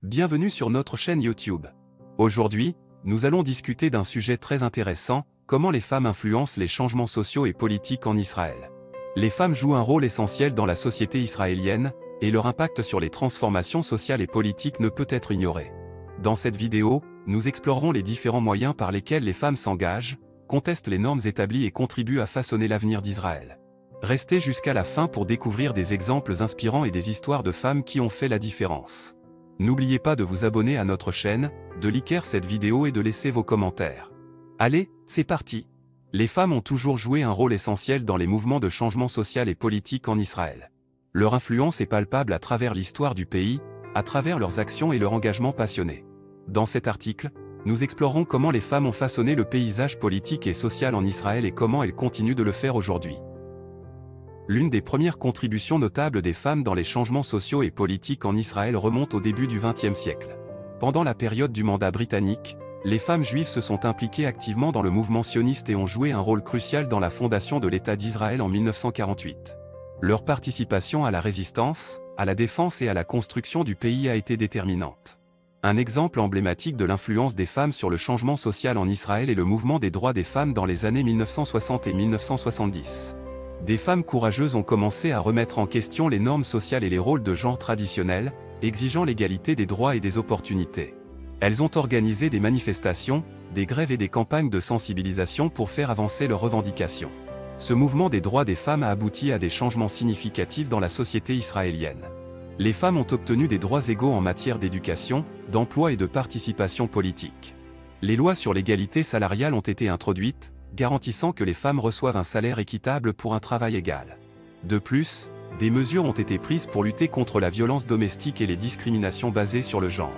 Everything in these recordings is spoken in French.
Bienvenue sur notre chaîne YouTube. Aujourd'hui, nous allons discuter d'un sujet très intéressant, comment les femmes influencent les changements sociaux et politiques en Israël. Les femmes jouent un rôle essentiel dans la société israélienne, et leur impact sur les transformations sociales et politiques ne peut être ignoré. Dans cette vidéo, nous explorerons les différents moyens par lesquels les femmes s'engagent, contestent les normes établies et contribuent à façonner l'avenir d'Israël. Restez jusqu'à la fin pour découvrir des exemples inspirants et des histoires de femmes qui ont fait la différence. N'oubliez pas de vous abonner à notre chaîne, de liker cette vidéo et de laisser vos commentaires. Allez, c'est parti! Les femmes ont toujours joué un rôle essentiel dans les mouvements de changement social et politique en Israël. Leur influence est palpable à travers l'histoire du pays, à travers leurs actions et leur engagement passionné. Dans cet article, nous explorons comment les femmes ont façonné le paysage politique et social en Israël et comment elles continuent de le faire aujourd'hui. L'une des premières contributions notables des femmes dans les changements sociaux et politiques en Israël remonte au début du XXe siècle. Pendant la période du mandat britannique, les femmes juives se sont impliquées activement dans le mouvement sioniste et ont joué un rôle crucial dans la fondation de l'État d'Israël en 1948. Leur participation à la résistance, à la défense et à la construction du pays a été déterminante. Un exemple emblématique de l'influence des femmes sur le changement social en Israël est le mouvement des droits des femmes dans les années 1960 et 1970. Des femmes courageuses ont commencé à remettre en question les normes sociales et les rôles de genre traditionnels, exigeant l'égalité des droits et des opportunités. Elles ont organisé des manifestations, des grèves et des campagnes de sensibilisation pour faire avancer leurs revendications. Ce mouvement des droits des femmes a abouti à des changements significatifs dans la société israélienne. Les femmes ont obtenu des droits égaux en matière d'éducation, d'emploi et de participation politique. Les lois sur l'égalité salariale ont été introduites, garantissant que les femmes reçoivent un salaire équitable pour un travail égal. De plus, des mesures ont été prises pour lutter contre la violence domestique et les discriminations basées sur le genre.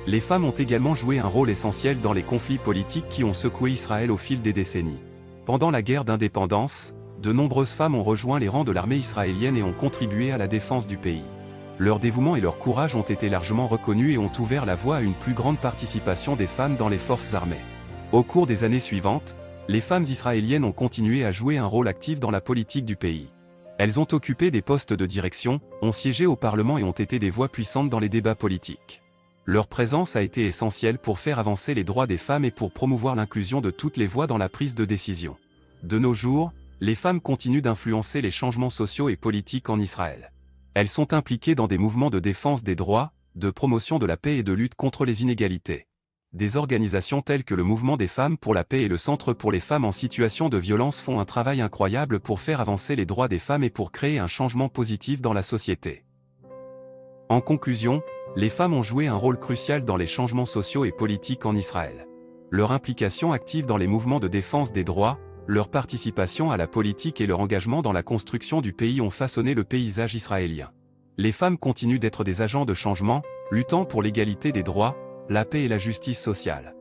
Les femmes ont également joué un rôle essentiel dans les conflits politiques qui ont secoué Israël au fil des décennies. Pendant la guerre d'indépendance, de nombreuses femmes ont rejoint les rangs de l'armée israélienne et ont contribué à la défense du pays. Leur dévouement et leur courage ont été largement reconnus et ont ouvert la voie à une plus grande participation des femmes dans les forces armées. Au cours des années suivantes, les femmes israéliennes ont continué à jouer un rôle actif dans la politique du pays. Elles ont occupé des postes de direction, ont siégé au Parlement et ont été des voix puissantes dans les débats politiques. Leur présence a été essentielle pour faire avancer les droits des femmes et pour promouvoir l'inclusion de toutes les voix dans la prise de décision. De nos jours, les femmes continuent d'influencer les changements sociaux et politiques en Israël. Elles sont impliquées dans des mouvements de défense des droits, de promotion de la paix et de lutte contre les inégalités. Des organisations telles que le Mouvement des femmes pour la paix et le Centre pour les femmes en situation de violence font un travail incroyable pour faire avancer les droits des femmes et pour créer un changement positif dans la société. En conclusion, les femmes ont joué un rôle crucial dans les changements sociaux et politiques en Israël. Leur implication active dans les mouvements de défense des droits, leur participation à la politique et leur engagement dans la construction du pays ont façonné le paysage israélien. Les femmes continuent d'être des agents de changement, luttant pour l'égalité des droits, la paix et la justice sociale.